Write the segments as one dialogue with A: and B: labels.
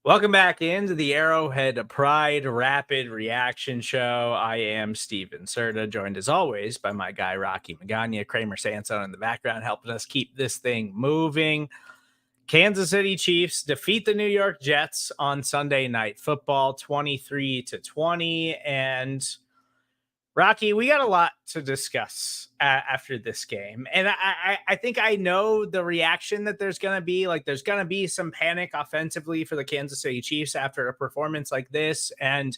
A: Welcome back into the Arrowhead Pride Rapid Reaction Show. I am Steven Serda, joined as always by my guy Rocky Magaña, Kramer Sansone in the background, helping us keep this thing moving. Kansas City Chiefs defeat the New York Jets on Sunday Night Football, 23-20, and Rocky, we got a lot to discuss after this game. And I think I know the reaction that there's going to be. Like, there's going to be some panic offensively for the Kansas City Chiefs after a performance like this. And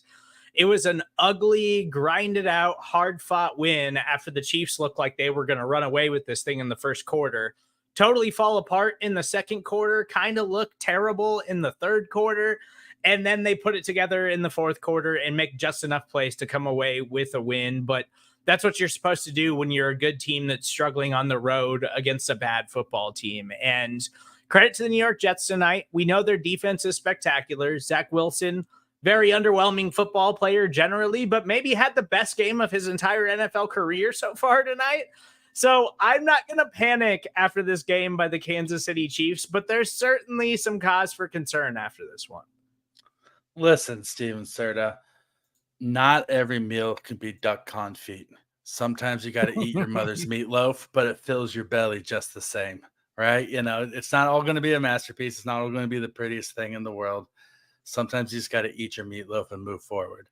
A: it was an ugly, grinded out, hard fought win after the Chiefs looked like they were going to run away with this thing in the first quarter. Totally fall apart in the second quarter, kind of look terrible in the third quarter. And then they put it together in the fourth quarter and make just enough plays to come away with a win. But that's what you're supposed to do when you're a good team that's struggling on the road against a bad football team. And credit to the New York Jets tonight. We know their defense is spectacular. Zach Wilson, very underwhelming football player generally, but maybe had the best game of his entire NFL career so far tonight. So I'm not going to panic after this game by the Kansas City Chiefs, but there's certainly some cause for concern after this one.
B: Listen, Steven Serda, not every meal can be duck confit. Sometimes you got to eat your mother's meatloaf, but it fills your belly just the same, right? You know, it's not all going to be a masterpiece. It's not all going to be the prettiest thing in the world. Sometimes you just got to eat your meatloaf and move forward.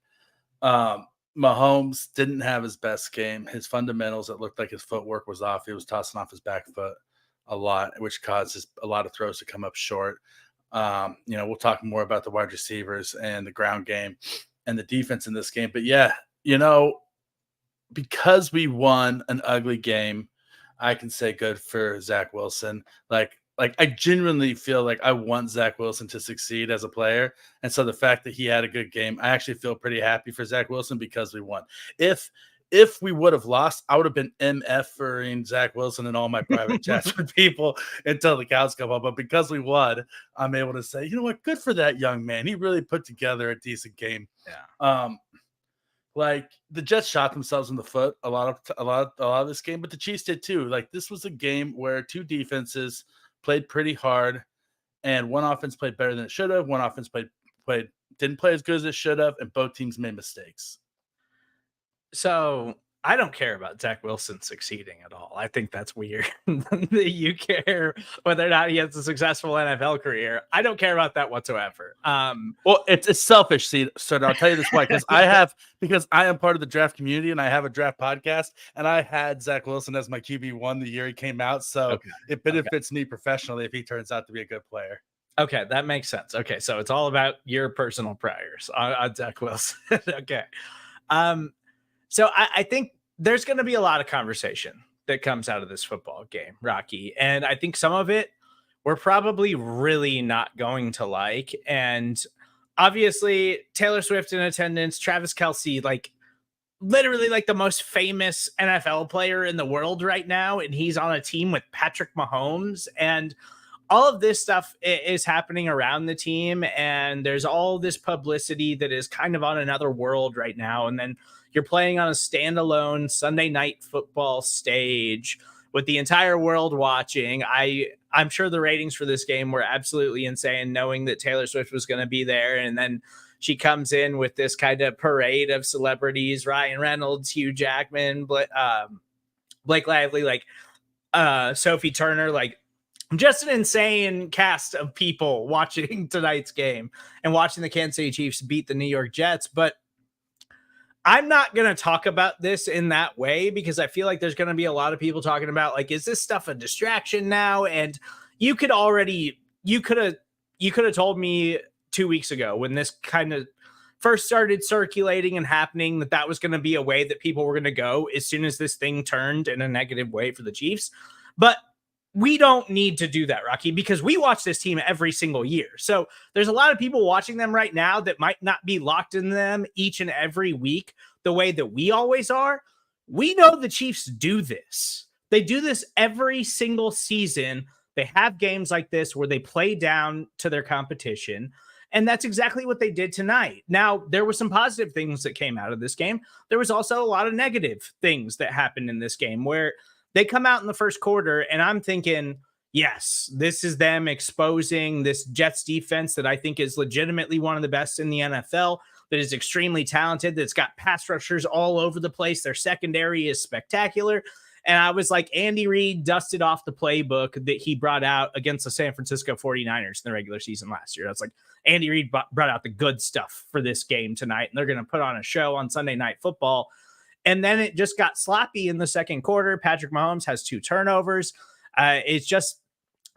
B: Mahomes didn't have his best game. His fundamentals, it looked like his footwork was off. He was tossing off his back foot a lot, which causes a lot of throws to come up short. We'll talk more about the wide receivers and the ground game and the defense in this game. But yeah, because we won an ugly game, I can say good for Zach Wilson. Like I genuinely feel like I want Zach Wilson to succeed as a player. And so the fact that he had a good game, I actually feel pretty happy for Zach Wilson because we won. If we would have lost, I would have been MF-ing Zach Wilson and all my private chats with people until the cows come up. But because we won, I'm able to say, you know what? Good for that young man. He really put together a decent game.
A: Yeah.
B: Like the Jets shot themselves in the foot a lot of this game, but the Chiefs did too. Like this was a game where two defenses played pretty hard, and one offense played better than it should have. One offense didn't play as good as it should have, and both teams made mistakes.
A: So I don't care about Zach Wilson succeeding at all. I think that's weird that you care whether or not he has a successful NFL career. I don't care about that whatsoever.
B: Well, it's selfish, so I'll tell you this why. Because I am part of the draft community and I have a draft podcast, and I had Zach Wilson as my QB1 the year he came out. So it benefits me professionally if he turns out to be a good player.
A: Okay, that makes sense. Okay, so it's all about your personal priors on Zach Wilson. Okay. So I think there's going to be a lot of conversation that comes out of this football game, Rocky. And I think some of it we're probably really not going to like. And obviously, Taylor Swift in attendance, Travis Kelce, like literally like the most famous NFL player in the world right now. And he's on a team with Patrick Mahomes. And all of this stuff is happening around the team. And there's all this publicity that is kind of on another world right now. And then you're playing on a standalone Sunday night football stage with the entire world watching. I'm sure the ratings for this game were absolutely insane, knowing that Taylor Swift was going to be there. And then she comes in with this kind of parade of celebrities, Ryan Reynolds, Hugh Jackman, Blake Lively, like Sophie Turner, like just an insane cast of people watching tonight's game and watching the Kansas City Chiefs beat the New York Jets. But I'm not going to talk about this in that way because I feel like there's going to be a lot of people talking about, like, is this stuff a distraction now? And you could have told me 2 weeks ago when this kind of first started circulating and happening that was going to be a way that people were going to go as soon as this thing turned in a negative way for the Chiefs. But we don't need to do that, Rocky, because we watch this team every single year. So there's a lot of people watching them right now that might not be locked in them each and every week the way that we always are. We know the Chiefs do this. They do this every single season. They have games like this where they play down to their competition. And that's exactly what they did tonight. Now, there were some positive things that came out of this game. There was also a lot of negative things that happened in this game where they come out in the first quarter and I'm thinking, Yes, this is them exposing this Jets defense that I think is legitimately one of the best in the NFL, that is extremely talented, that's got pass rushers all over the place. Their secondary is spectacular. And I was like, Andy Reid dusted off the playbook that he brought out against the San Francisco 49ers in the regular season last year. I was like, Andy Reid brought out the good stuff for this game tonight, and they're going to put on a show on Sunday Night Football. And then it just got sloppy in the second quarter. Patrick Mahomes has 2 turnovers. It's just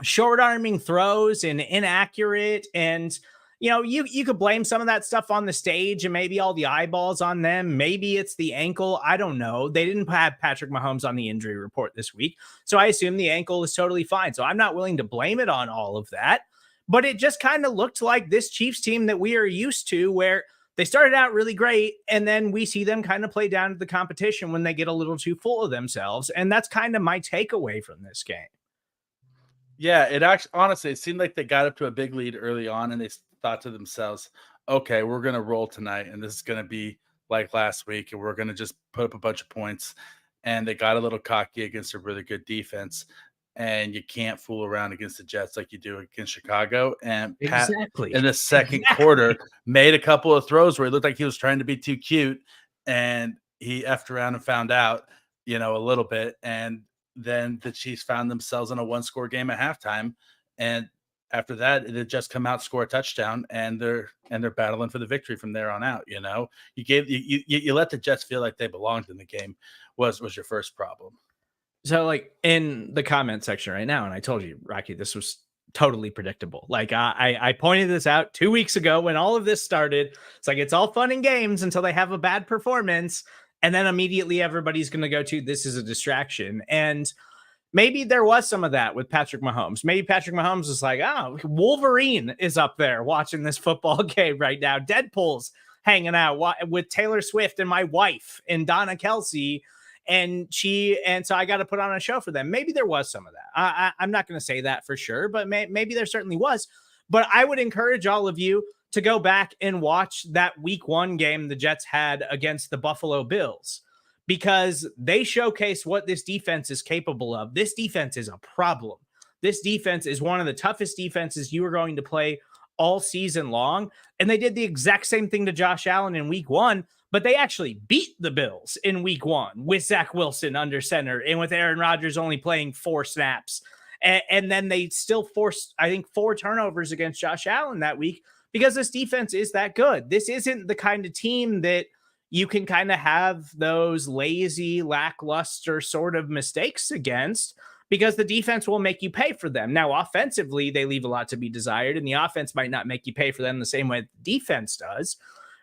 A: short arming throws and inaccurate. And, you could blame some of that stuff on the stage and maybe all the eyeballs on them. Maybe it's the ankle. I don't know. They didn't have Patrick Mahomes on the injury report this week, so I assume the ankle is totally fine. So I'm not willing to blame it on all of that. But it just kind of looked like this Chiefs team that we are used to, where they started out really great, and then we see them kind of play down to the competition when they get a little too full of themselves. And that's kind of my takeaway from this game.
B: Yeah, it actually honestly, it seemed like they got up to a big lead early on and they thought to themselves, okay, we're going to roll tonight and this is going to be like last week and we're going to just put up a bunch of points. And they got a little cocky against a really good defense. And you can't fool around against the Jets like you do against Chicago. And Pat,
A: Exactly.
B: in the second quarter, made a couple of throws where he looked like he was trying to be too cute. And he effed around and found out, a little bit. And then the Chiefs found themselves in a 1-score game at halftime, and after that, it had just come out, score a touchdown, and they're battling for the victory from there on out. You let the Jets feel like they belonged in the game was your first problem.
A: So, like, in the comment section right now, and I told you, Rocky, this was totally predictable. Like, I pointed this out 2 weeks ago when all of this started. It's like, it's all fun and games until they have a bad performance. And then immediately everybody's going to go to, this is a distraction. And maybe there was some of that with Patrick Mahomes. Maybe Patrick Mahomes is like, Wolverine is up there watching this football game right now. Deadpool's hanging out with Taylor Swift and my wife and Donna Kelsey. And so I got to put on a show for them. Maybe there was some of that. I'm not going to say that for sure, but maybe there certainly was. But I would encourage all of you to go back and watch that week 1 game the Jets had against the Buffalo Bills, because they showcase what this defense is capable of. This defense is a problem. This defense is one of the toughest defenses you are going to play all season long. And they did the exact same thing to Josh Allen in week 1, but they actually beat the Bills in week 1 with Zach Wilson under center and with Aaron Rodgers only playing 4 snaps. And then they still forced, I think, 4 turnovers against Josh Allen that week, because this defense is that good. This isn't the kind of team that you can kind of have those lazy, lackluster sort of mistakes against, because the defense will make you pay for them. Now, offensively, they leave a lot to be desired, and the offense might not make you pay for them the same way the defense does.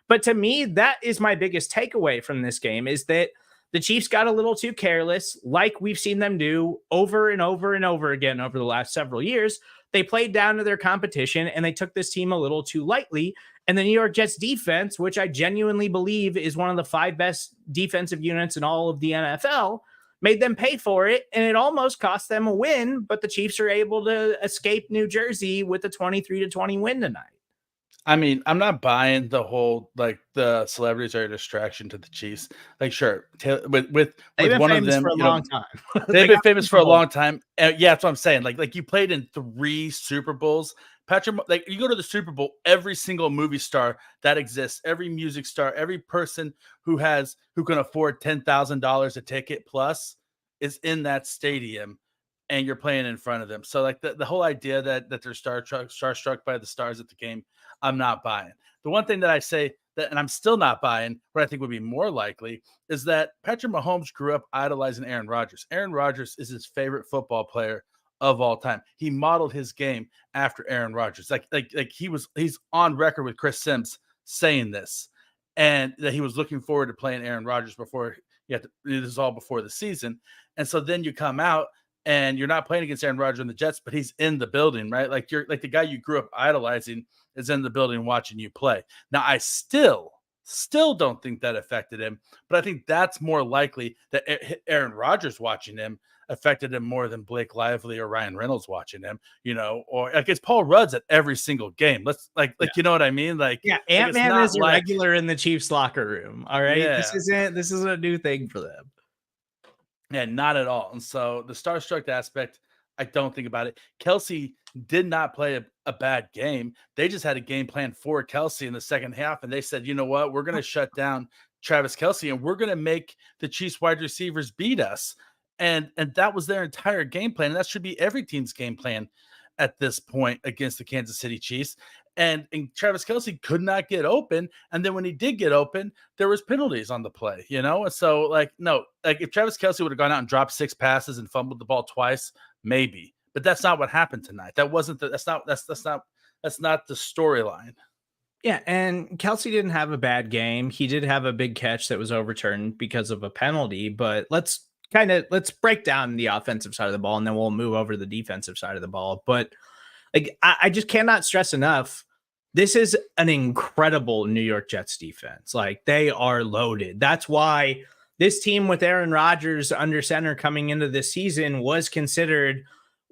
A: But to me, that is my biggest takeaway from this game, is that the Chiefs got a little too careless, like we've seen them do over and over and over again over the last several years. They played down to their competition, and they took this team a little too lightly. And the New York Jets defense, which I genuinely believe is one of the 5 best defensive units in all of the NFL, made them pay for it. And it almost cost them a win, but the Chiefs are able to escape New Jersey with a 23-20 win tonight.
B: I mean, I'm not buying the whole, like, the celebrities are a distraction to the Chiefs. Like, sure, with one of them,
A: for a long time.
B: They've been famous for a long time. Yeah, that's what I'm saying. Like you played in 3 Super Bowls. Patrick, like, you go to the Super Bowl, every single movie star that exists, every music star, every person who can afford $10,000 a ticket plus is in that stadium, and you're playing in front of them. So, like, the whole idea that they're starstruck by the stars at the game, I'm not buying. The one thing that I say that, and I'm still not buying, what I think would be more likely, is that Patrick Mahomes grew up idolizing Aaron Rodgers. Aaron Rodgers is his favorite football player of all time. He modeled his game after Aaron Rodgers. He's on record with Chris Sims saying this, and that he was looking forward to playing Aaron Rodgers before this is all before the season. And so then you come out and you're not playing against Aaron Rodgers and the Jets, but he's in the building, right? Like, you're like, the guy you grew up idolizing is in the building watching you play. Now, I still don't think that affected him, but I think that's more likely that Aaron Rodgers watching him affected him more than Blake Lively or Ryan Reynolds watching him, or like, it's Paul Rudd's at every single game. Let's you know what I mean? Like,
A: yeah, Ant-Man is a regular in the Chiefs locker room. All right. Yeah. This isn't a new thing for them.
B: Yeah, not at all. And so the starstruck aspect, I don't think about it. Kelsey did not play a bad game. They just had a game plan for Kelsey in the second half, and they said, you know what, we're going to shut down Travis Kelsey, and we're going to make the Chiefs wide receivers beat us. And that was their entire game plan. And that should be every team's game plan at this point against the Kansas City Chiefs. And Travis Kelsey could not get open. And then when he did get open, there was penalties on the play, you know? And so, like, no, like if Travis Kelsey would have gone out and dropped 6 passes and fumbled the ball twice, maybe. But that's not what happened tonight. That's not the storyline.
A: Yeah, and Kelsey didn't have a bad game. He did have a big catch that was overturned because of a penalty, but let's break down the offensive side of the ball, and then we'll move over to the defensive side of the ball. But like I just cannot stress enough, this is an incredible New York Jets defense. Like, they are loaded. That's why this team with Aaron Rodgers under center coming into this season was considered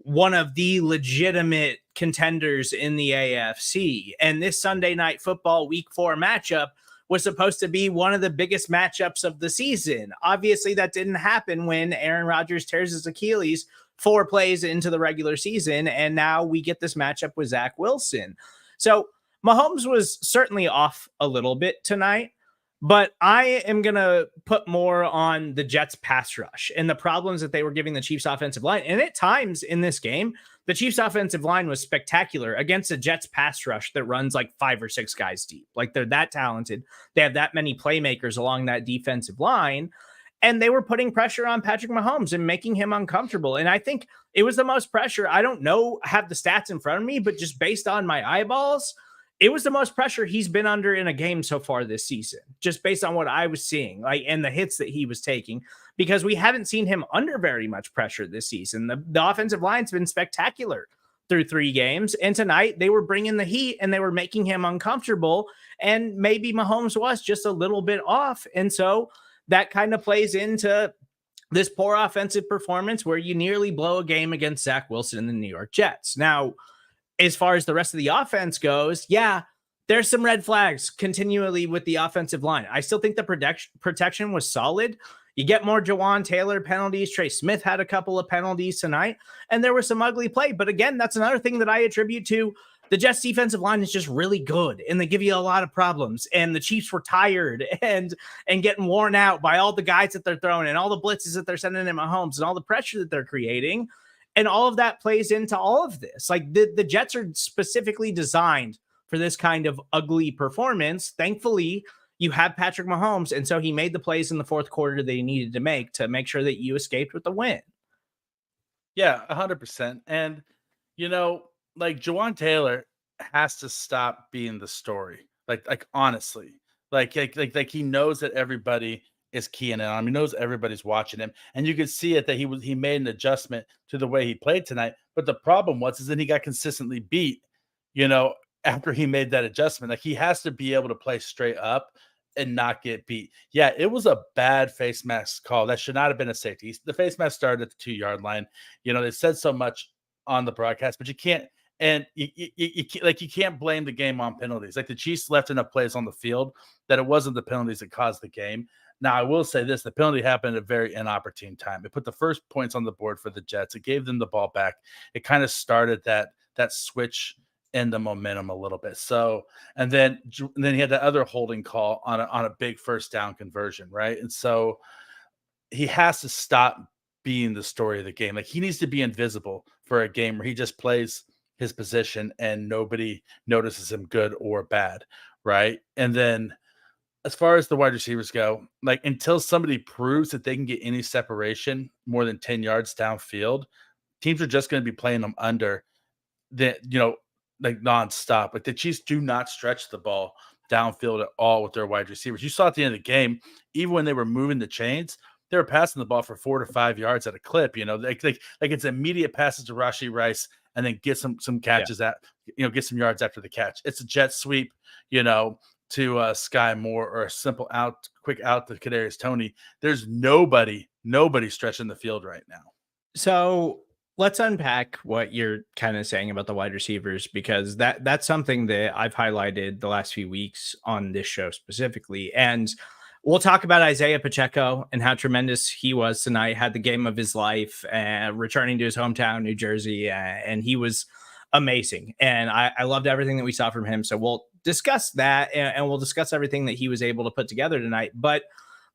A: one of the legitimate contenders in the AFC. And this Sunday Night Football Week 4 matchup was supposed to be one of the biggest matchups of the season. Obviously, that didn't happen when Aaron Rodgers tears his Achilles 4 plays into the regular season, and now we get this matchup with Zach Wilson. So Mahomes was certainly off a little bit tonight, but I am going to put more on the Jets pass rush and the problems that they were giving the Chiefs offensive line. And at times in this game, the Chiefs offensive line was spectacular against a Jets pass rush that runs like 5 or 6 guys deep. Like, they're that talented. They have that many playmakers along that defensive line. And they were putting pressure on Patrick Mahomes and making him uncomfortable. And I think it was the most pressure. I don't know, have the stats in front of me, but just based on my eyeballs, it was the most pressure he's been under in a game so far this season, just based on what I was seeing, like, and the hits that he was taking, because we haven't seen him under very much pressure this season. The offensive line's been spectacular through 3 games. And tonight they were bringing the heat and they were making him uncomfortable. And maybe Mahomes was just a little bit off. And so that kind of plays into this poor offensive performance where you nearly blow a game against Zach Wilson and the New York Jets. Now, as far as the rest of the offense goes, yeah, there's some red flags continually with the offensive line. I still think the protection was solid. You get more Jawan Taylor penalties. Trey Smith had a couple of penalties tonight, and there was some ugly play. But again, that's another thing that I attribute to the Jets defensive line is just really good, and they give you a lot of problems. And the Chiefs were tired and getting worn out by all the guys that they're throwing and all the blitzes that they're sending in Mahomes and all the pressure that they're creating. And all of that plays into all of this. Like, the Jets are specifically designed for this kind of ugly performance. Thankfully, you have Patrick Mahomes, and so he made the plays in the fourth quarter that he needed to make sure that you escaped with the win.
B: Yeah, 100%. And, you know, like, Jawan Taylor has to stop being the story. Like honestly, like he knows that everybody is keying in on him. He knows everybody's watching him, and you could see it that he made an adjustment to the way he played tonight. But the problem is that he got consistently beat, you know, after he made that adjustment. Like, he has to be able to play straight up and not get beat. Yeah, it was a bad face mask call. That should not have been a safety. The face mask started at the 2-yard line. You know, they said so much on the broadcast, but you can't. And you can't blame the game on penalties. Like, the Chiefs left enough plays on the field that it wasn't the penalties that caused the game. Now, I will say this: the penalty happened at a very inopportune time. It put the first points on the board for the Jets. It gave them the ball back. It kind of started that switch in the momentum a little bit. So, and then he had the other holding call on a big first down conversion, right? And so he has to stop being the story of the game. Like, he needs to be invisible for a game where he just plays his position and nobody notices him, good or bad, right? And then as far as the wide receivers go, like, until somebody proves that they can get any separation more than 10 yards downfield, teams are just going to be playing them under the, you know, like, nonstop. Like, the Chiefs do not stretch the ball downfield at all with their wide receivers. You saw at the end of the game, even when they were moving the chains, they were passing the ball for 4 to 5 yards at a clip. You know, like it's immediate passes to Rashee Rice and then get some catches at, you know, get some yards after the catch. It's a jet sweep, you know, to Sky Moore, or a simple quick out to Kadarius Toney. There's nobody stretching the field right now.
A: So let's unpack what you're kind of saying about the wide receivers, because that's something that I've highlighted the last few weeks on this show specifically. And We'll talk about Isaiah Pacheco and how tremendous he was tonight. Had the game of his life, returning to his hometown, New Jersey, and he was amazing. And I loved everything that we saw from him. So we'll discuss that, and we'll discuss everything that he was able to put together tonight. But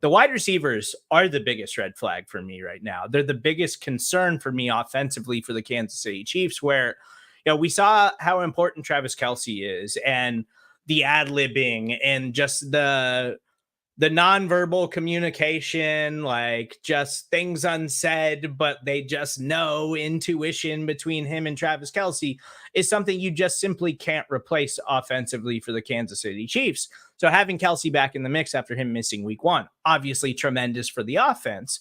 A: the wide receivers are the biggest red flag for me right now. They're the biggest concern for me offensively for the Kansas City Chiefs, where we saw how important Travis Kelce is, and the ad-libbing and just the nonverbal communication, like just things unsaid, but they just know, intuition between him and Travis Kelce is something you just simply can't replace offensively for the Kansas City Chiefs. So having Kelce back in the mix after him missing week one, obviously tremendous for the offense.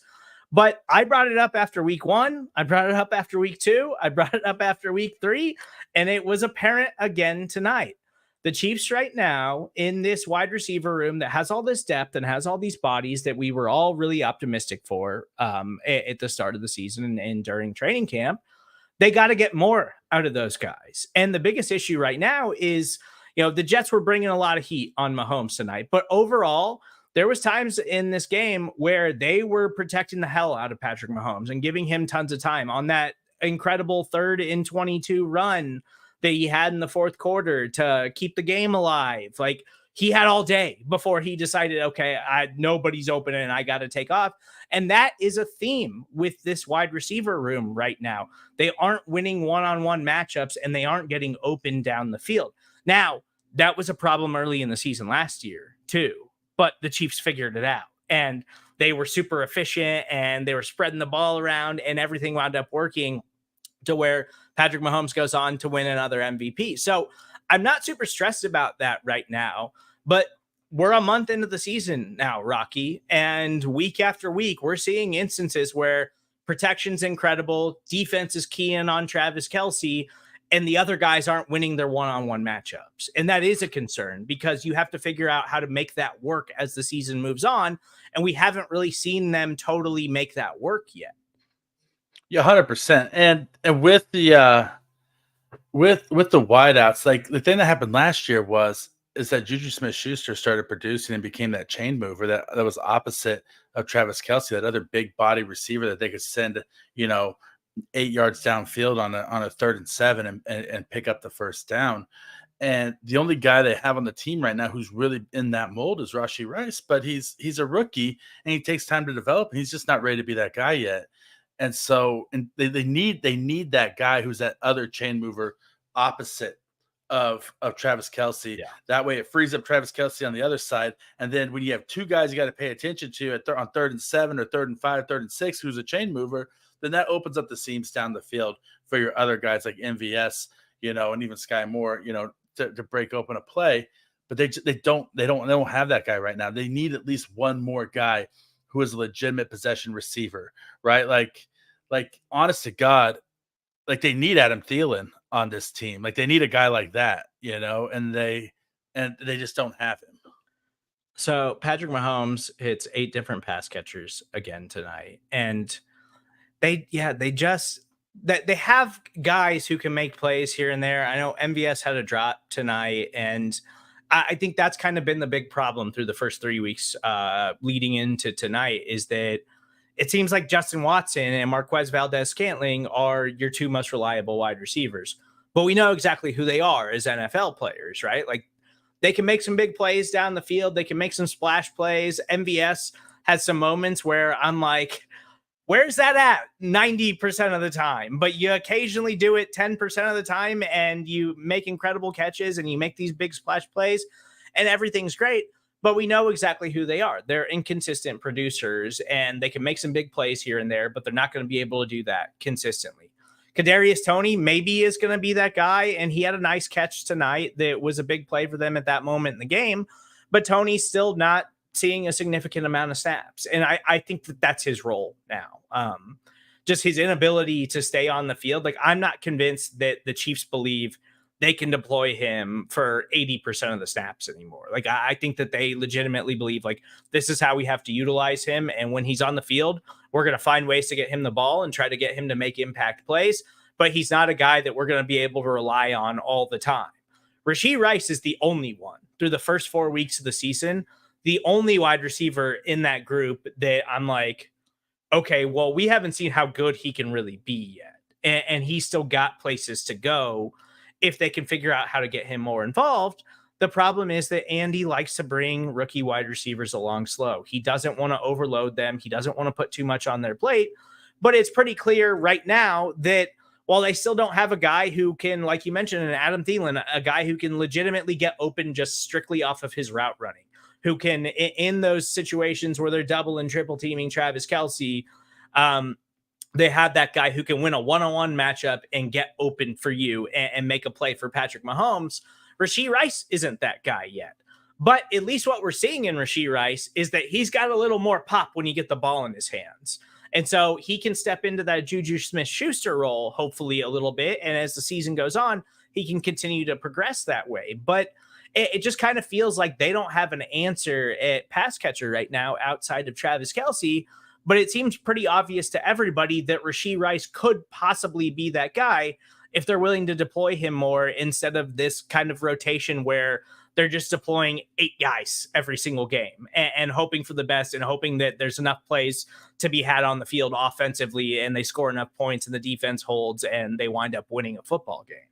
A: But I brought it up after week one. I brought it up after week two. I brought it up after week three. And it was apparent again tonight. The Chiefs right now in this wide receiver room that has all this depth and has all these bodies that we were all really optimistic for at the start of the season and during training camp, they got to get more out of those guys. And the biggest issue right now is, the Jets were bringing a lot of heat on Mahomes tonight, but overall, there was times in this game where they were protecting the hell out of Patrick Mahomes and giving him tons of time on that incredible 3rd and 22 run that he had in the fourth quarter to keep the game alive. Like, he had all day before he decided, okay, nobody's open and I got to take off. And that is a theme with this wide receiver room right now. They aren't winning one-on-one matchups and they aren't getting open down the field. Now, that was a problem early in the season last year too, but the Chiefs figured it out and they were super efficient and they were spreading the ball around and everything wound up working to where Patrick Mahomes goes on to win another MVP. So I'm not super stressed about that right now, but we're a month into the season now, Rocky, and week after week, we're seeing instances where protection's incredible, defense is keying on Travis Kelce, and the other guys aren't winning their one-on-one matchups. And that is a concern because you have to figure out how to make that work as the season moves on, and we haven't really seen them totally make that work yet.
B: Yeah, 100%. And with the with the wideouts, like the thing that happened last year is that Juju Smith-Schuster started producing and became that chain mover that was opposite of Travis Kelce, that other big body receiver that they could send, 8 yards downfield on a 3rd and 7 and pick up the first down. And the only guy they have on the team right now who's really in that mold is Rashee Rice, but he's a rookie and he takes time to develop. And he's just not ready to be that guy yet. And so they need that guy who's that other chain mover opposite of Travis Kelce.
A: Yeah.
B: That way it frees up Travis Kelce on the other side. And then when you have two guys you got to pay attention to on 3rd and 7 or 3rd and 5, 3rd and 6, who's a chain mover, then that opens up the seams down the field for your other guys like MVS, and even Sky Moore, to break open a play. But they don't have that guy right now. They need at least one more guy who is a legitimate possession receiver, right? Like honest to God, like they need Adam Thielen on this team. Like they need a guy like that, and they just don't have him.
A: So Patrick Mahomes hits 8 different pass catchers again tonight. And they have guys who can make plays here and there. I know MVS had a drop tonight, and I think that's kind of been the big problem through the first 3 weeks leading into tonight, is that it seems like Justin Watson and Marquez Valdez-Scantling are your two most reliable wide receivers. But we know exactly who they are as NFL players, right? Like, they can make some big plays down the field. They can make some splash plays. MVS has some moments where I'm like, where's that at 90% of the time? But you occasionally do it 10% of the time and you make incredible catches and you make these big splash plays and everything's great. But we know exactly who they are. They're inconsistent producers and they can make some big plays here and there, but they're not going to be able to do that consistently. Kadarius Toney maybe is going to be that guy, and he had a nice catch tonight that was a big play for them at that moment in the game, but Toney's still not seeing a significant amount of snaps. And I think that that's his role now. Just his inability to stay on the field. Like, I'm not convinced that the Chiefs believe they can deploy him for 80% of the snaps anymore. Like, I think that they legitimately believe, like, this is how we have to utilize him. And when he's on the field, we're going to find ways to get him the ball and try to get him to make impact plays. But he's not a guy that we're going to be able to rely on all the time. Rashee Rice is the only one through the first 4 weeks of the season the only wide receiver in that group that I'm like, okay, well, we haven't seen how good he can really be yet. And he's still got places to go if they can figure out how to get him more involved. The problem is that Andy likes to bring rookie wide receivers along slow. He doesn't want to overload them. He doesn't want to put too much on their plate. But it's pretty clear right now that while they still don't have a guy who can, like you mentioned, an Adam Thielen, a guy who can legitimately get open just strictly off of his route running, who can, in those situations where they're double and triple teaming Travis Kelce, they have that guy who can win a one-on-one matchup and get open for you and make a play for Patrick Mahomes. Rashee Rice isn't that guy yet. But at least what we're seeing in Rashee Rice is that he's got a little more pop when you get the ball in his hands. And so he can step into that Juju Smith-Schuster role, hopefully a little bit. And as the season goes on, he can continue to progress that way. But it just kind of feels like they don't have an answer at pass catcher right now outside of Travis Kelce. But it seems pretty obvious to everybody that Rashee Rice could possibly be that guy if they're willing to deploy him more instead of this kind of rotation where they're just deploying 8 guys every single game and hoping for the best and hoping that there's enough plays to be had on the field offensively and they score enough points and the defense holds and they wind up winning a football game.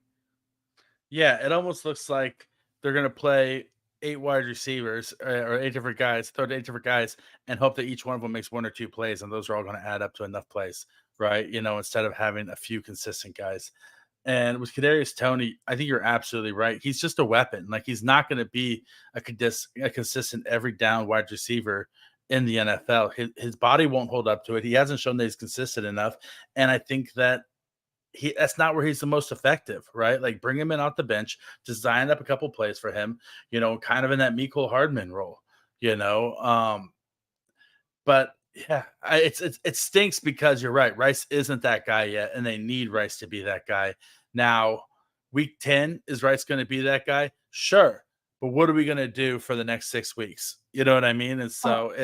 B: Yeah, it almost looks like they're going to play 8 wide receivers or 8 different guys, throw to 8 different guys, and hope that each one of them makes 1 or 2 plays, and those are all going to add up to enough plays, right? Instead of having a few consistent guys. And with Kadarius Toney, I think you're absolutely right. He's just a weapon. Like, he's not going to be a consistent every down wide receiver in the NFL. His body won't hold up to it. He hasn't shown that he's consistent enough. And I think that that's not where he's the most effective, right? Like, bring him in off the bench, design up a couple plays for him, kind of in that Mecole Hardman role, But yeah, it stinks because you're right. Rice isn't that guy yet, and they need Rice to be that guy. Now, week 10, is Rice going to be that guy? Sure. But what are we going to do for the next 6 weeks? You know what I mean? And so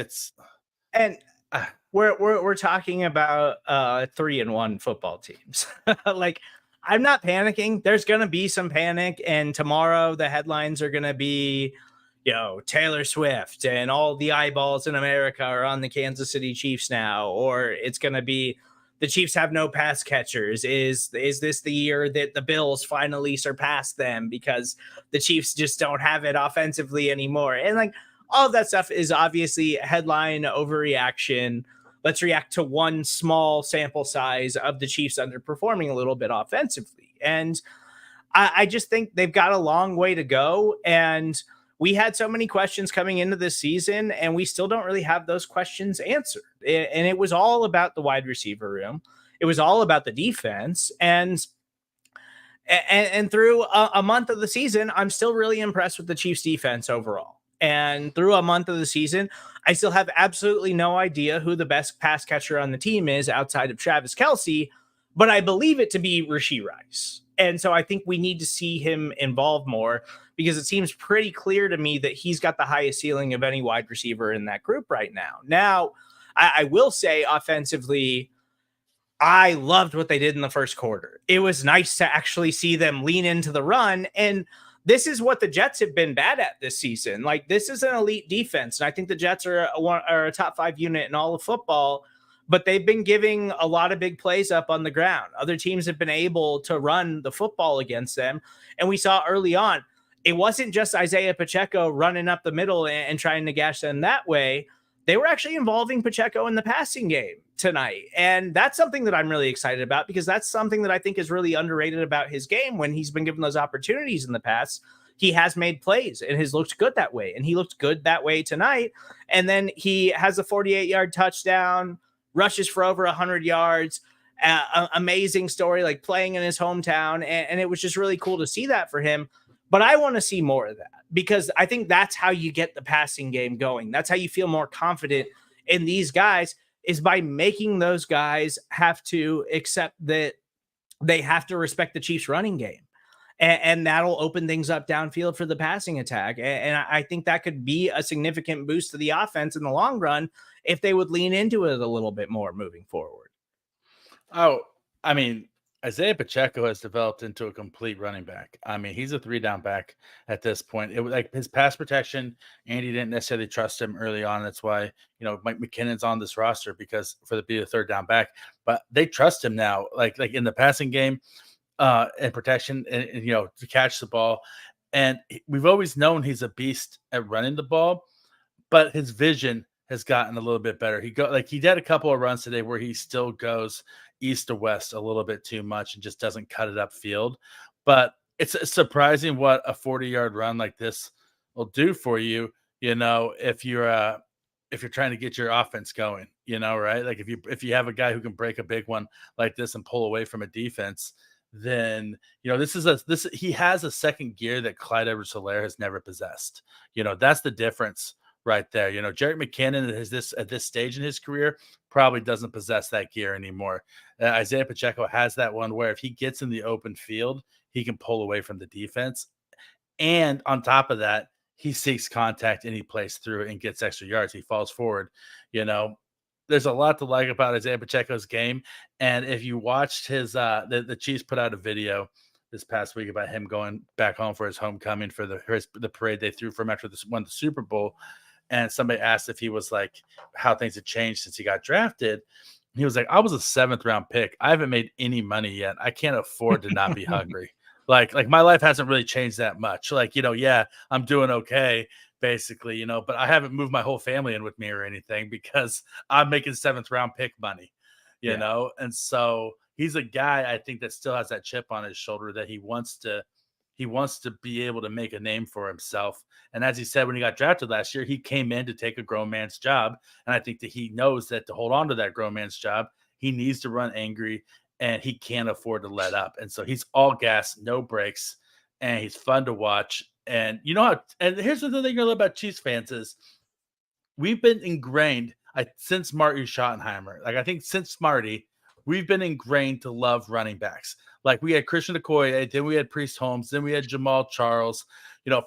A: we're talking about 3-1 football teams. Like, I'm not panicking. There's going to be some panic, and tomorrow the headlines are going to be, Taylor Swift and all the eyeballs in America are on the Kansas City Chiefs now, or it's going to be the Chiefs have no pass catchers. Is this the year that the Bills finally surpass them because the Chiefs just don't have it offensively anymore? And like, all of that stuff is obviously headline overreaction. Let's react to one small sample size of the Chiefs underperforming a little bit offensively. And I just think they've got a long way to go. And we had so many questions coming into this season, and we still don't really have those questions answered. And it was all about the wide receiver room. It was all about the defense. And through a month of the season, I'm still really impressed with the Chiefs defense overall. And through a month of the season, I still have absolutely no idea who the best pass catcher on the team is outside of Travis Kelce, but I believe it to be Rashee Rice. And so I think we need to see him involved more because it seems pretty clear to me that he's got the highest ceiling of any wide receiver in that group right now. Now, I will say offensively, I loved what they did in the first quarter. It was nice to actually see them lean into the run. And this is what the Jets have been bad at this season. Like, this is an elite defense. And I think the Jets are a top 5 unit in all of football, but they've been giving a lot of big plays up on the ground. Other teams have been able to run the football against them. And we saw early on, it wasn't just Isaiah Pacheco running up the middle and trying to gash them that way. They were actually involving Pacheco in the passing game tonight. And that's something that I'm really excited about because that's something that I think is really underrated about his game when he's been given those opportunities in the past. He has made plays and has looked good that way. And he looked good that way tonight. And then he has a 48-yard touchdown, rushes for over 100 yards. Amazing story, like playing in his hometown. And it was just really cool to see that for him. But I want to see more of that because I think that's how you get the passing game going. That's how you feel more confident in these guys is by making those guys have to accept that they have to respect the Chiefs running game. And that'll open things up downfield for the passing attack. And I think that could be a significant boost to the offense in the long run if they would lean into it a little bit more moving forward.
B: Oh, I mean, Isaiah Pacheco has developed into a complete running back. I mean, he's a 3-down back at this point. It was like his pass protection, Andy didn't necessarily trust him early on. That's why, Mike McKinnon's on this roster because for the be a 3rd down back, but they trust him now, like in the passing game, and protection and to catch the ball. And we've always known he's a beast at running the ball, but his vision has gotten a little bit better. He had a couple of runs today where he still goes east to west a little bit too much and just doesn't cut it upfield. But it's surprising what a 40-yard run like this will do for you, if you're trying to get your offense going, right? Like if you have a guy who can break a big one like this and pull away from a defense, then he has a second gear that Clyde Edwards-Helaire has never possessed. That's the difference right there. Jerick McKinnon at this stage in his career probably doesn't possess that gear anymore. Isaiah Pacheco has that one where if he gets in the open field, he can pull away from the defense. And on top of that, he seeks contact and he plays through it and gets extra yards. He falls forward. There's a lot to like about Isaiah Pacheco's game. And if you watched the Chiefs put out a video this past week about him going back home for his homecoming for the parade they threw for him after won the Super Bowl. And somebody asked if he was like how things had changed since he got drafted. He was like, I was a 7th-round pick. I haven't made any money yet. I can't afford to not be hungry. Like my life hasn't really changed that much. Yeah, I'm doing okay, basically, but I haven't moved my whole family in with me or anything because I'm making 7th-round pick money, you know? And so he's a guy I think that still has that chip on his shoulder that he wants to be able to make a name for himself. And as he said, when he got drafted last year, he came in to take a grown man's job. And I think that he knows that to hold on to that grown man's job, he needs to run angry and he can't afford to let up. And so he's all gas, no brakes, and he's fun to watch. And and here's the thing I love about Chiefs fans is we've been ingrained since Marty Schottenheimer. Like I think since Marty, we've been ingrained to love running backs. Like we had Christian Okoye, then we had Priest Holmes, then we had Jamal Charles.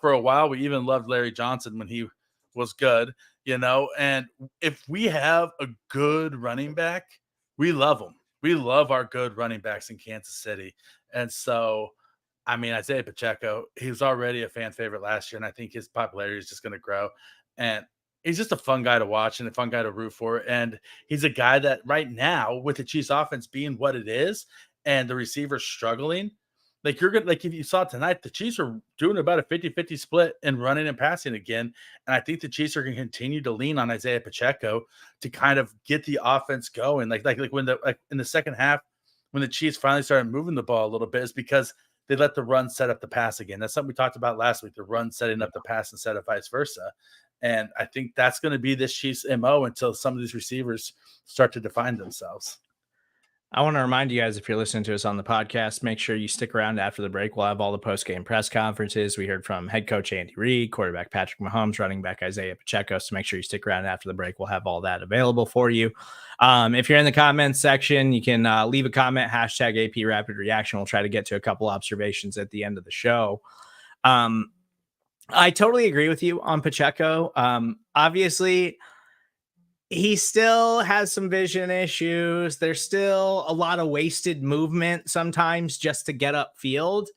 B: For a while we even loved Larry Johnson when he was good. And if we have a good running back, we love them. We love our good running backs in Kansas City. And so, I mean, Isaiah Pacheco, he was already a fan favorite last year, and I think his popularity is just going to grow. And he's just a fun guy to watch and a fun guy to root for. And he's a guy that right now, with the Chiefs offense being what it is and the receivers struggling, like if you saw tonight, the Chiefs are doing about a 50-50 split in running and passing again. And I think the Chiefs are going to continue to lean on Isaiah Pacheco to kind of get the offense going. Like when in the second half, when the Chiefs finally started moving the ball a little bit, is because they let the run set up the pass again. That's something we talked about last week, the run setting up the pass instead of vice versa. And I think that's going to be this Chiefs MO until some of these receivers start to define themselves.
A: I want to remind you guys, if you're listening to us on the podcast, make sure you stick around after the break. We'll have all the post-game press conferences. We heard from head coach Andy Reid, quarterback Patrick Mahomes, running back Isaiah Pacheco. So make sure you stick around after the break. We'll have all that available for you. If you're in the comments section, you can leave a comment, hashtag AP Rapid Reaction. We'll try to get to a couple observations at the end of the show. I totally agree with you on Pacheco. Obviously, he still has some vision issues. There's still a lot of wasted movement sometimes just to get upfield.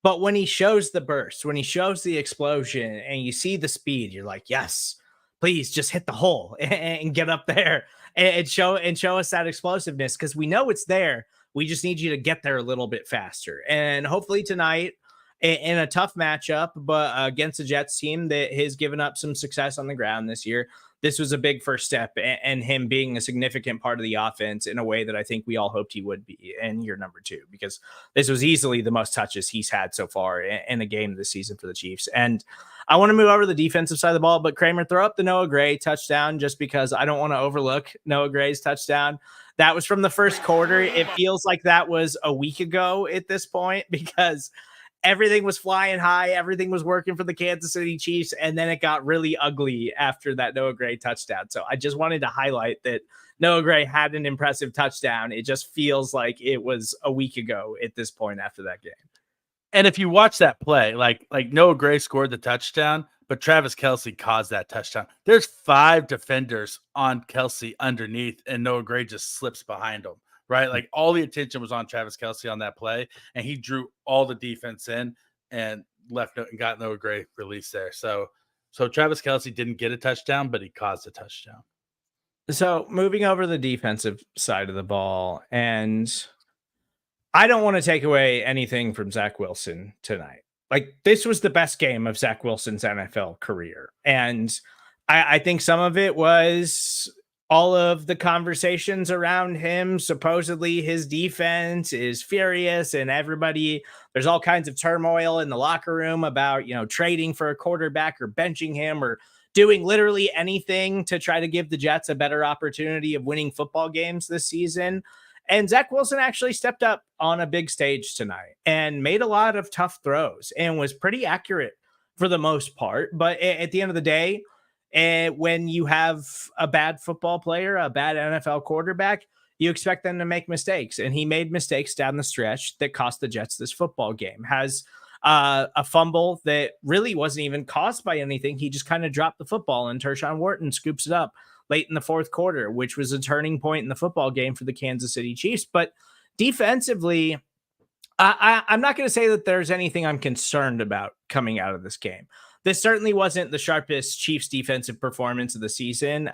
A: But when he shows the burst, when he shows the explosion and you see the speed, you're like, yes, please just hit the hole and get up there and show us that explosiveness, because we know it's there. We just need you to get there a little bit faster. And hopefully tonight, in a tough matchup, but against the Jets team that has given up some success on the ground this year, this was a big first step, and him being a significant part of the offense in a way that I think we all hoped he would be in year number 2, because this was easily the most touches he's had so far in a game this season for the Chiefs. And I want to move over to the defensive side of the ball, but Kramer, throw up the Noah Gray touchdown, just because I don't want to overlook Noah Gray's touchdown. That was from the first quarter. It feels like that was a week ago at this point, because everything was flying high. Everything was working for the Kansas City Chiefs. And then it got really ugly after that Noah Gray touchdown. So I just wanted to highlight that Noah Gray had an impressive touchdown. It just feels like it was a week ago at this point after that game.
B: And if you watch that play, like Noah Gray scored the touchdown, but Travis Kelce caused that touchdown. There's 5 defenders on Kelce underneath, and Noah Gray just slips behind him. right? Like all the attention was on Travis Kelce on that play, and he drew all the defense in and got no great release there. So Travis Kelce didn't get a touchdown, but he caused a touchdown.
A: So moving over the defensive side of the ball, and I don't want to take away anything from Zach Wilson tonight. Like, this was the best game of Zach Wilson's NFL career. And I think some of it was all of the conversations around him. Supposedly his defense is furious, and there's all kinds of turmoil in the locker room about, trading for a quarterback or benching him or doing literally anything to try to give the Jets a better opportunity of winning football games this season. And Zach Wilson actually stepped up on a big stage tonight and made a lot of tough throws and was pretty accurate for the most part. But at the end of the day, when you have a bad football player, a bad NFL quarterback, you expect them to make mistakes. And he made mistakes down the stretch that cost the Jets this football game. Has a fumble that really wasn't even caused by anything. He just kind of dropped the football, and Tershawn Wharton scoops it up late in the fourth quarter, which was a turning point in the football game for the Kansas City Chiefs. But defensively, I'm not going to say that there's anything I'm concerned about coming out of this game. This certainly wasn't the sharpest Chiefs defensive performance of the season,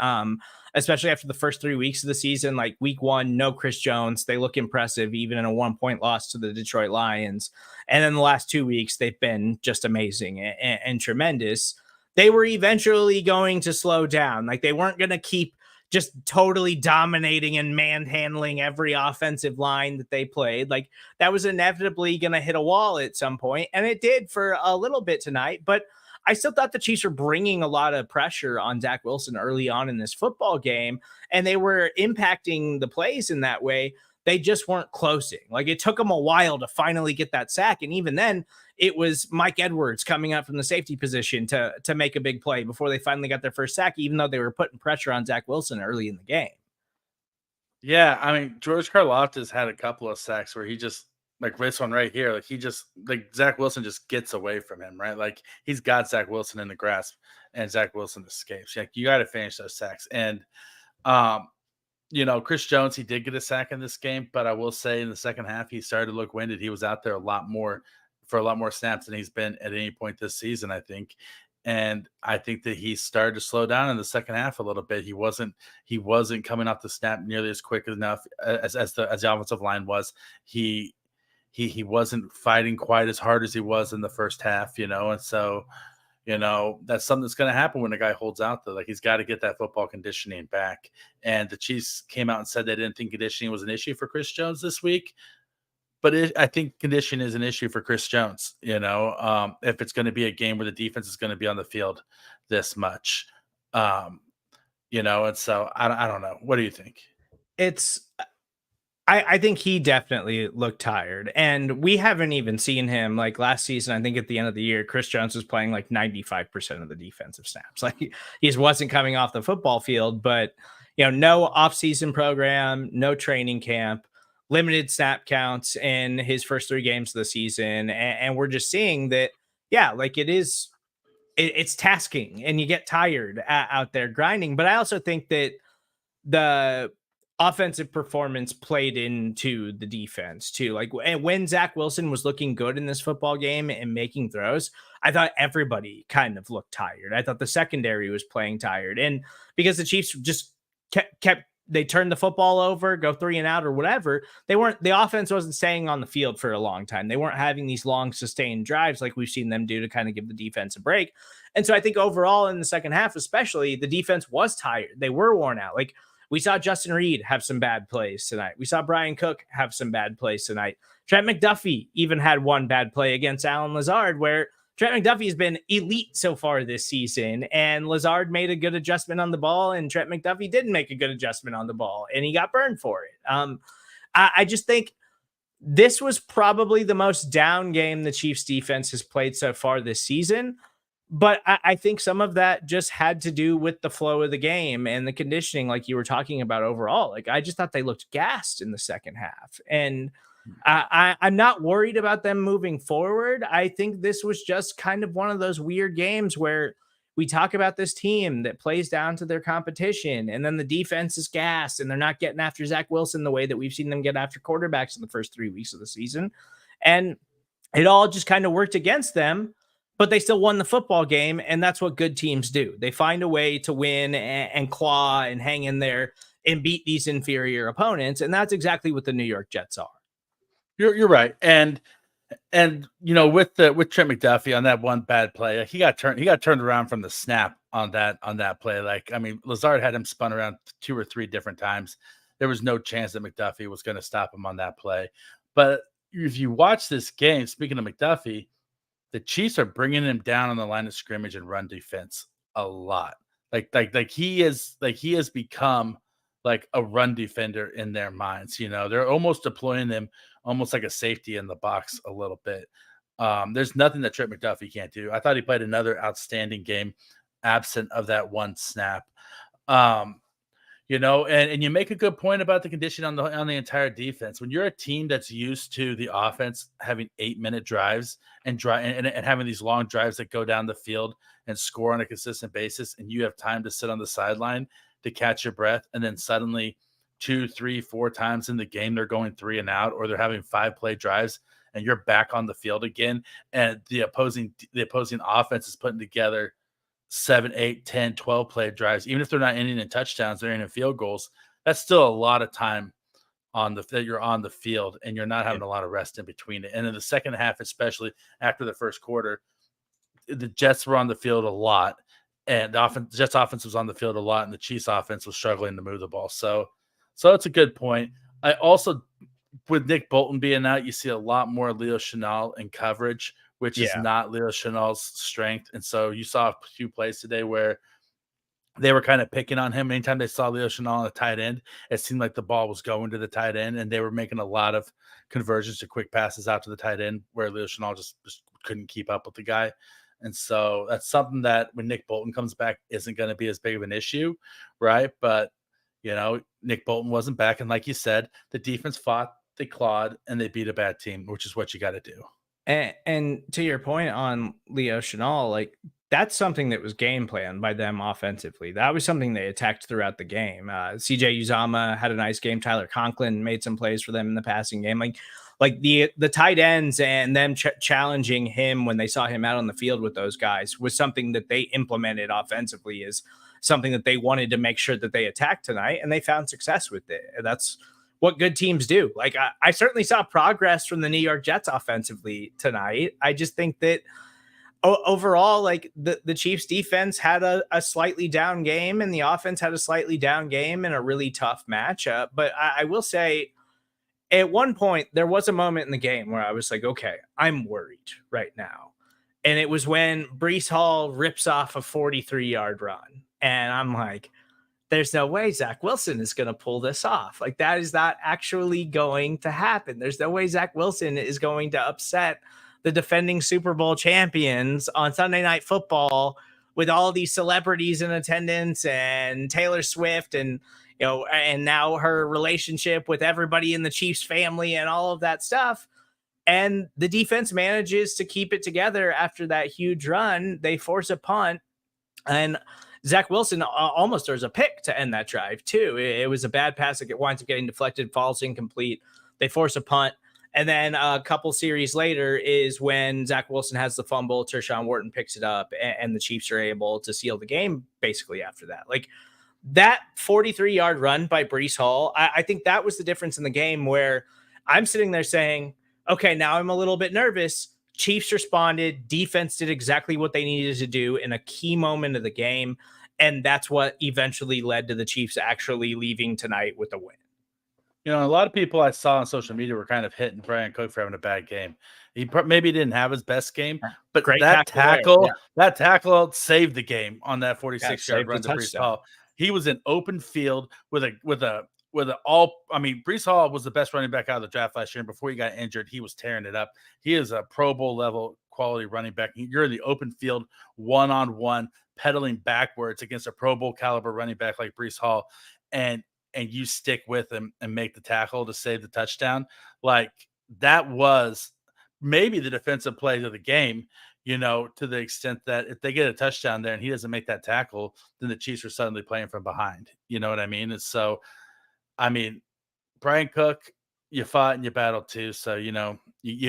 A: especially after the first 3 weeks of the season. Like week 1, no Chris Jones. They look impressive, even in a 1-point loss to the Detroit Lions. And then the last 2 weeks, they've been just amazing and tremendous. They were eventually going to slow down. Like they weren't going to keep just totally dominating and manhandling every offensive line that they played. Like that was inevitably going to hit a wall at some point, and it did for a little bit tonight. But I still thought the Chiefs were bringing a lot of pressure on Zach Wilson early on in this football game, and they were impacting the plays in that way. They just weren't closing. Like it took them a while to finally get that sack, and even then, it was Mike Edwards coming up from the safety position to make a big play before they finally got their first sack, even though they were putting pressure on Zach Wilson early in the game.
B: Yeah, I mean, George Karlaftis had a couple of sacks where he just like this one right here, like Zach Wilson just gets away from him, right? Like he's got Zach Wilson in the grasp, and Zach Wilson escapes. Like you got to finish those sacks. And Chris Jones, he did get a sack in this game, but I will say in the second half he started to look winded. He was out there a lot more snaps than he's been at any point this season, I think. And I think that he started to slow down in the second half a little bit. He wasn't coming off the snap nearly as quick enough as the offensive line was. He wasn't fighting quite as hard as he was in the first half, and so that's something that's going to happen when a guy holds out, though. Like he's got to get that football conditioning back. And the Chiefs came out and said they didn't think conditioning was an issue for Chris Jones this week. But I think condition is an issue for Chris Jones, if it's going to be a game where the defense is going to be on the field this much, and so I don't know. What do you think?
A: I think he definitely looked tired, and we haven't even seen him like last season. I think at the end of the year, Chris Jones was playing like 95% of the defensive snaps. Like he just wasn't coming off the football field, but no offseason program, no training camp, limited snap counts in his first 3 games of the season. And we're just seeing that, like it's tasking and you get tired out there grinding. But I also think that the offensive performance played into the defense too. Like when Zach Wilson was looking good in this football game and making throws, I thought everybody kind of looked tired. I thought the secondary was playing tired. And because the Chiefs just kept they turned the football over, go 3 and out or whatever. The offense wasn't staying on the field for a long time. They weren't having these long sustained drives like we've seen them do to kind of give the defense a break. And so I think overall in the second half, especially, the defense was tired. They were worn out. Like we saw Justin Reed have some bad plays tonight. We saw Brian Cook have some bad plays tonight. Trent McDuffie even had one bad play against Alan Lazard, where Trent McDuffie has been elite so far this season, and Lazard made a good adjustment on the ball, and Trent McDuffie didn't make a good adjustment on the ball, and he got burned for it. I just think this was probably the most down game the Chiefs defense has played so far this season, but I think some of that just had to do with the flow of the game and the conditioning, like you were talking about overall. Like I just thought they looked gassed in the second half, and I'm not worried about them moving forward. I think this was just kind of one of those weird games where we talk about this team that plays down to their competition, and then the defense is gassed and they're not getting after Zach Wilson the way that we've seen them get after quarterbacks in the first 3 weeks of the season. And it all just kind of worked against them, but they still won the football game. And that's what good teams do. They find a way to win and claw and hang in there and beat these inferior opponents. And that's exactly what the New York Jets are.
B: You're right. And with Trent McDuffie on that one bad play, he got turned around from the snap on that play. Like, I mean, Lazard had him spun around 2 or 3 different times. There was no chance that McDuffie was going to stop him on that play. But if you watch this game, speaking of McDuffie, the Chiefs are bringing him down on the line of scrimmage and run defense a lot. Like he has become like a run defender in their minds. They're almost deploying him almost like a safety in the box a little bit. There's nothing that Trent McDuffie can't do. I thought he played another outstanding game, absent of that one snap. And you make a good point about the condition on the entire defense. When you're a team that's used to the offense having 8-minute drives and having these long drives that go down the field and score on a consistent basis, and you have time to sit on the sideline to catch your breath, and then suddenly 2, 3, 4 times in the game they're going 3 and out, or they're having 5-play drives, and you're back on the field again, and the opposing offense is putting together 7, 8, 10, 12 play drives. Even if they're not ending in touchdowns, they're ending in field goals. That's still a lot of time that you're on the field, and you're not having a lot of rest in between it. And in the second half, especially after the first quarter, the Jets were on the field a lot, and the Jets offense was on the field a lot, and the Chiefs offense was struggling to move the ball. So it's a good point. I also, with Nick Bolton being out, you see a lot more Leo Chenal in coverage, which is not Leo Chenal's strength. And so you saw a few plays today where they were kind of picking on him. Anytime they saw Leo Chenal on the tight end, it seemed like the ball was going to the tight end, and they were making a lot of conversions to quick passes out to the tight end where Leo Chenal just couldn't keep up with the guy. And so that's something that when Nick Bolton comes back isn't going to be as big of an issue, right? But, Nick Bolton wasn't back. And like you said, the defense fought, they clawed, and they beat a bad team, which is what you got to do.
A: And to your point on Leo Chenal, like that's something that was game planned by them offensively. That was something they attacked throughout the game. CJ Uzama had a nice game. Tyler Conklin made some plays for them in the passing game. Like the tight ends and them challenging him when they saw him out on the field with those guys was something that they implemented offensively, is something that they wanted to make sure that they attacked tonight, and they found success with it. And that's what good teams do. Like I certainly saw progress from the New York Jets offensively tonight. I just think that overall, like the Chiefs defense had a slightly down game, and the offense had a slightly down game in a really tough matchup. But I will say, at one point, there was a moment in the game where I was like, okay, I'm worried right now. And it was when Breece Hall rips off a 43-yard run. And I'm like, there's no way Zach Wilson is going to pull this off. Like, that is not actually going to happen. There's no way Zach Wilson is going to upset the defending Super Bowl champions on Sunday Night Football with all these celebrities in attendance and Taylor Swift and, and now her relationship with everybody in the Chiefs family and all of that stuff. And the defense manages to keep it together after that huge run. They force a punt, and Zach Wilson almost throws a pick to end that drive too. It was a bad pass that winds up getting deflected, falls incomplete. They force a punt. And then a couple series later is when Zach Wilson has the fumble. Tershawn Wharton picks it up, and the Chiefs are able to seal the game basically after that. Like that 43-yard run by Breece Hall, I think that was the difference in the game, where I'm sitting there saying, okay, now I'm a little bit nervous. Chiefs responded. Defense did exactly what they needed to do in a key moment of the game. And that's what eventually led to the Chiefs actually leaving tonight with a win.
B: A lot of people I saw on social media were kind of hitting Brian Cook for having a bad game. He maybe didn't have his best game, but that tackle saved the game on that 46-yard run to Breece Hall. He was in open field with Breece Hall was the best running back out of the draft last year. And before he got injured, he was tearing it up. He is a Pro Bowl level quality running back. You're in the open field, one-on-one, pedaling backwards against a Pro Bowl caliber running back like Breece Hall. And you stick with him and make the tackle to save the touchdown. Like, that was maybe the defensive play of the game, to the extent that if they get a touchdown there and he doesn't make that tackle, then the Chiefs are suddenly playing from behind. You know what I mean? And so, I mean, Brian Cook, you fought and you battled too. So, you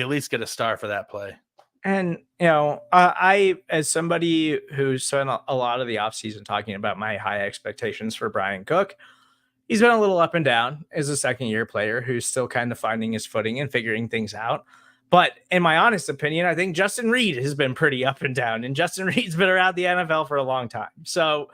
B: at least get a star for that play.
A: And, I, as somebody who spent a lot of the offseason talking about my high expectations for Brian Cook, he's been a little up and down as a second year player who's still kind of finding his footing and figuring things out. But in my honest opinion, I think Justin Reed has been pretty up and down, and Justin Reed's been around the NFL for a long time. So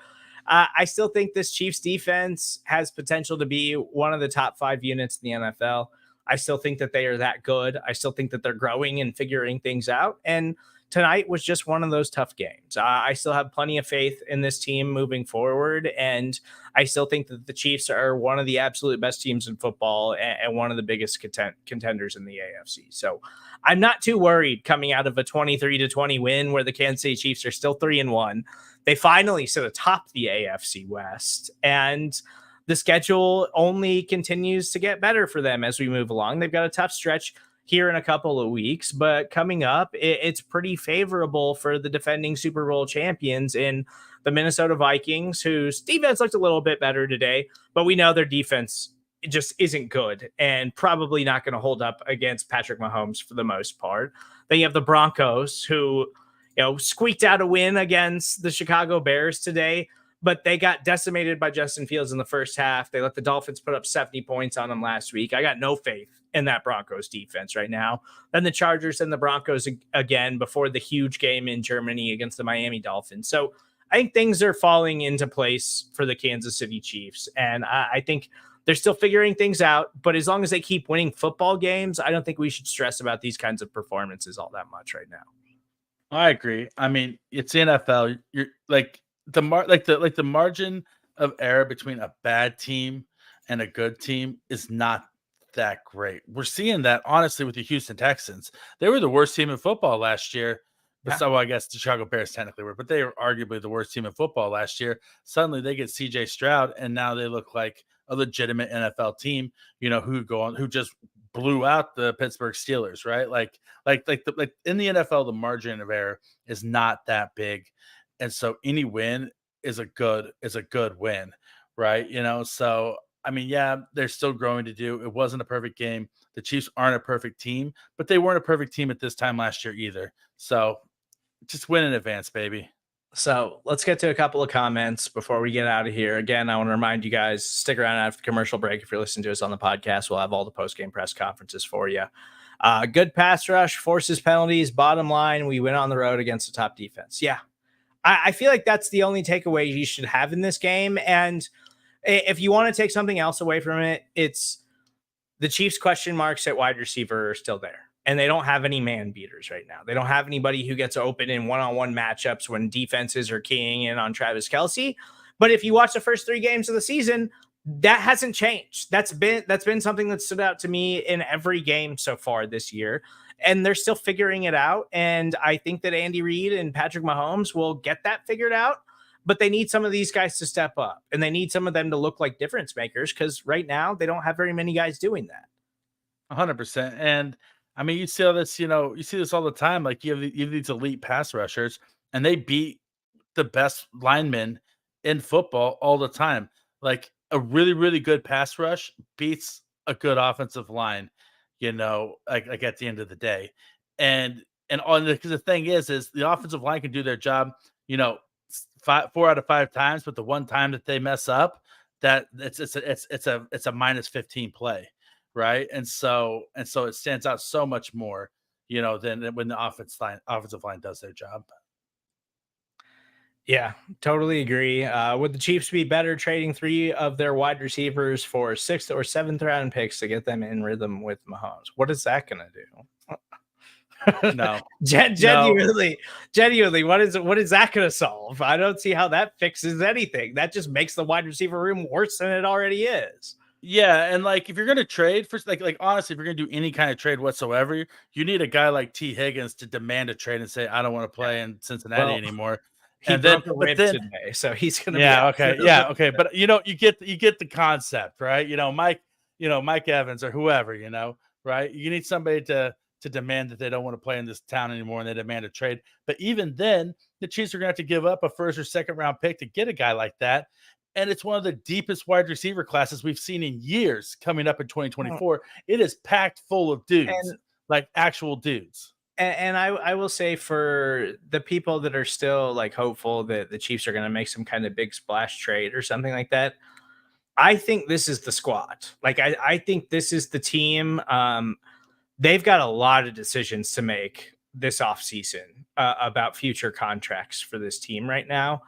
A: I still think this Chiefs defense has potential to be one of the top 5 units in the NFL. I still think that they are that good. I still think that they're growing and figuring things out. And tonight was just one of those tough games. I still have plenty of faith in this team moving forward. And I still think that the Chiefs are one of the absolute best teams in football and one of the biggest contenders in the AFC. So I'm not too worried coming out of a 23-20 win where the Kansas City Chiefs are still 3-1. They finally sit atop the AFC West, and the schedule only continues to get better for them as we move along. They've got a tough stretch here in a couple of weeks, but coming up, it's pretty favorable for the defending Super Bowl champions in the Minnesota Vikings, whose defense looked a little bit better today, but we know their defense just isn't good and probably not going to hold up against Patrick Mahomes for the most part. Then you have the Broncos, who squeaked out a win against the Chicago Bears today, but they got decimated by Justin Fields in the first half. They let the Dolphins put up 70 points on them last week. I got no faith in that Broncos defense right now. Then the Chargers and the Broncos again before the huge game in Germany against the Miami Dolphins. So I think things are falling into place for the Kansas City Chiefs. And I think they're still figuring things out. But as long as they keep winning football games, I don't think we should stress about these kinds of performances all that much right now.
B: I agree. I mean, it's the NFL. You're like the margin of error between a bad team and a good team is not that great. We're seeing that honestly with the Houston Texans. They were the worst team in football last year. But so I guess the Chicago Bears technically were, but they were arguably the worst team in football last year. Suddenly they get CJ Stroud, and now they look like a legitimate NFL team, who just blew out the Pittsburgh Steelers, right? Like in the NFL, the margin of error is not that big. And so any win is a good win, right? So I mean, yeah, they're still growing to do. It wasn't a perfect game. The Chiefs aren't a perfect team, but they weren't a perfect team at this time last year either. So just win in advance, baby.
A: So let's get to a couple of comments before we get out of here. Again, I want to remind you guys, stick around after the commercial break. If you're listening to us on the podcast, we'll have all the post-game press conferences for you. Good pass rush, forces penalties. Bottom line, we went on the road against a top defense. Yeah, I feel like that's the only takeaway you should have in this game. And if you want to take something else away from it, it's the Chiefs' question marks at wide receiver are still there. And they don't have any man beaters right now. They don't have anybody who gets open in one-on-one matchups when defenses are keying in on Travis Kelce. But if you watch the first 3 games of the season, that hasn't changed. That's been something that stood out to me in every game so far this year. And they're still figuring it out. And I think that Andy Reid and Patrick Mahomes will get that figured out. But they need some of these guys to step up. And they need some of them to look like difference makers, because right now they don't have very many guys doing that.
B: 100%. And I mean, you see all this, you see this all the time. Like you have these elite pass rushers, and they beat the best linemen in football all the time. Like a really, really good pass rush beats a good offensive line, like at the end of the day. And because the thing is the offensive line can do their job, 4 out of 5 times, but the one time that they mess up, that it's a minus 15 play. Right. And so it stands out so much more, than when the offensive line does their job.
A: Yeah, totally agree. Would the Chiefs be better trading 3 of their wide receivers for 6th or 7th round picks to get them in rhythm with Mahomes? What is that going to do?
B: No.
A: Genuinely, what is that going to solve? I don't see how that fixes anything. That just makes the wide receiver room worse than it already is.
B: Yeah, and like if you're gonna trade for like honestly, if you're gonna do any kind of trade whatsoever, you need a guy like T. Higgins to demand a trade and say, I don't want to play in Cincinnati anymore.
A: He broke a rib today, so he's gonna
B: okay. But you get the concept, right? Mike Evans or whoever, right? You need somebody to to demand that they don't want to play in this town anymore and they demand a trade. But even then, the Chiefs are going to have to give up a first or second round pick to get a guy like that. And it's one of the deepest wide receiver classes we've seen in years coming up in 2024. It is packed full of dudes,
A: And
B: like actual dudes.
A: and I will say, for the people that are still like hopeful that the Chiefs are going to make some kind of big splash trade or something like that, I think this is the squad. Like I think this is the team. They've got a lot of decisions to make this offseason about future contracts for this team right now.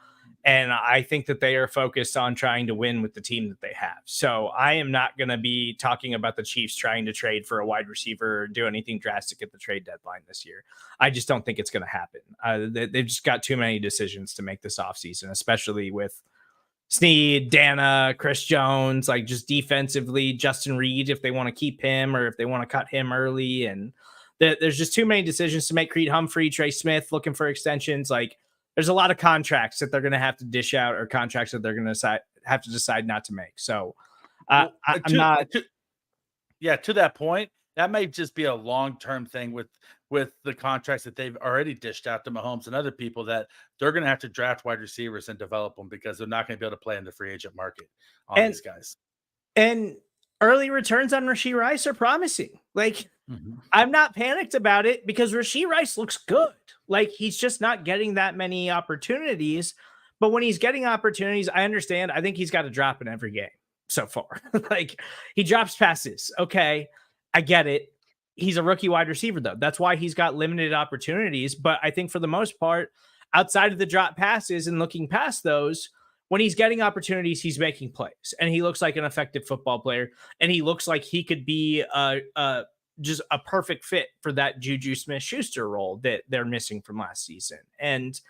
A: And I think that they are focused on trying to win with the team that they have. So I am not going to be talking about the Chiefs trying to trade for a wide receiver or do anything drastic at the trade deadline this year. I just don't think it's going to happen. They've just got too many decisions to make this offseason, especially with Snead, Dana, Chris Jones, like just defensively, Justin Reed, if they want to keep him or if they want to cut him early. And there's just too many decisions to make. Creed Humphrey, Trey Smith looking for extensions. Like there's a lot of contracts that they're going to have to dish out, or contracts that they're going to have to decide not to make. So I'm not.
B: To that point, that may just be a long-term thing with the contracts that they've already dished out to Mahomes and other people, that they're going to have to draft wide receivers and develop them because they're not going to be able to play in the free agent market on these guys.
A: And early returns on Rashee Rice are promising. Like, I'm not panicked about it because Rashee Rice looks good. Like, he's just not getting that many opportunities. But when he's getting opportunities, I understand. I think he's got to drop in every game so far. Like, he drops passes. Okay, I get it. He's a rookie wide receiver, though. That's why he's got limited opportunities. But I think for the most part, outside of the drop passes and looking past those, when he's getting opportunities, he's making plays. And he looks like an effective football player. And he looks like he could be just a perfect fit for that Juju Smith-Schuster role that they're missing from last season. And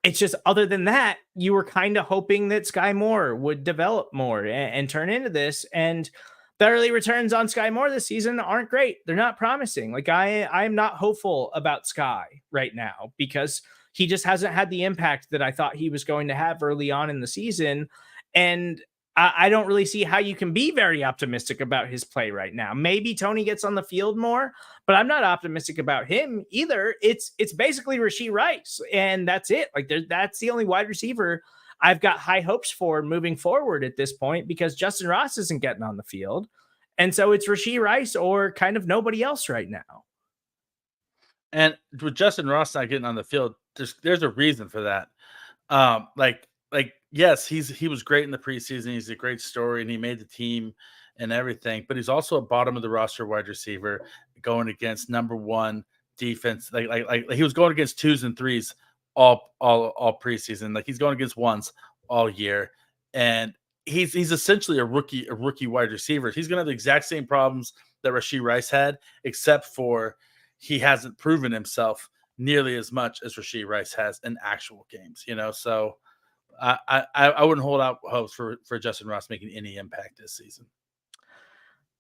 A: it's just, other than that, you were kind of hoping that Sky Moore would develop more and turn into this. And the early returns on Sky Moore this season aren't great. They're not promising. Like, I'm not hopeful about Sky right now because he just hasn't had the impact that I thought he was going to have early on in the season. And I don't really see how you can be very optimistic about his play right now. Maybe Tony gets on the field more, but I'm not optimistic about him either. It's basically Rashee Rice, and that's it. Like, that's the only wide receiver I've got high hopes for moving forward at this point, because Justin Ross isn't getting on the field. And so it's Rashee Rice or kind of nobody else right now.
B: And with Justin Ross not getting on the field, there's a reason for that. Yes, he was great in the preseason. He's a great story, and he made the team and everything. But he's also a bottom of the roster wide receiver going against number one defense. Like he was going against 2s and 3s all preseason. Like, he's going against 1s all year, and he's essentially a rookie wide receiver. He's gonna have the exact same problems that Rashee Rice had, except for he hasn't proven himself nearly as much as Rashee Rice has in actual games, So I wouldn't hold out hopes for Justin Ross making any impact this season.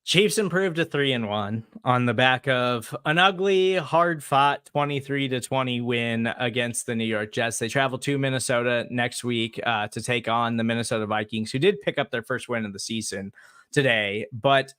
A: Chiefs improved to 3-1 on the back of an ugly, hard-fought 23-20 win against the New York Jets. They travel to Minnesota next week to take on the Minnesota Vikings, who did pick up their first win of the season today. But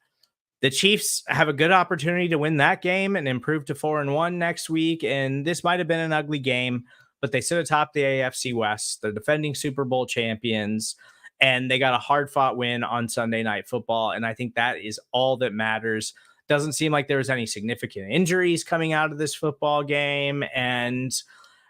A: the Chiefs have a good opportunity to win that game and improve to 4-1 next week. And this might have been an ugly game, but they sit atop the AFC West. They're defending Super Bowl champions, and they got a hard-fought win on Sunday Night Football. And I think that is all that matters. Doesn't seem like there was any significant injuries coming out of this football game. And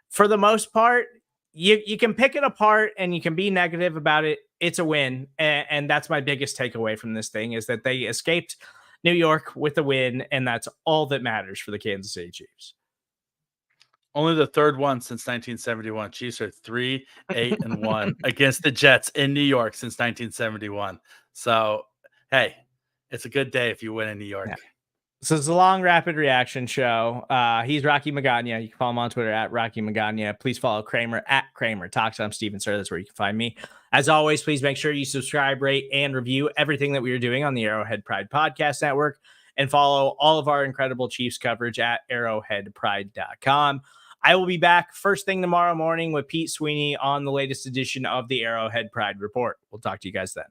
A: for the most part, you can pick it apart and you can be negative about it. It's a win. And that's my biggest takeaway from this thing, is that they escaped New York with a win, and that's all that matters for the Kansas City Chiefs.
B: Only the third one since 1971. Chiefs are 3-8-1 against the Jets in New York since 1971. So, hey, it's a good day if you win in New York.
A: Yeah. So it's a long, rapid reaction show. He's Rocky Magaña. You can follow him on Twitter at Rocky Magaña. Please follow Kramer at Kramer Talks. I'm Steven Serda. That's where you can find me. As always, please make sure you subscribe, rate, and review everything that we are doing on the Arrowhead Pride Podcast Network, and follow all of our incredible Chiefs coverage at arrowheadpride.com. I will be back first thing tomorrow morning with Pete Sweeney on the latest edition of the Arrowhead Pride Report. We'll talk to you guys then.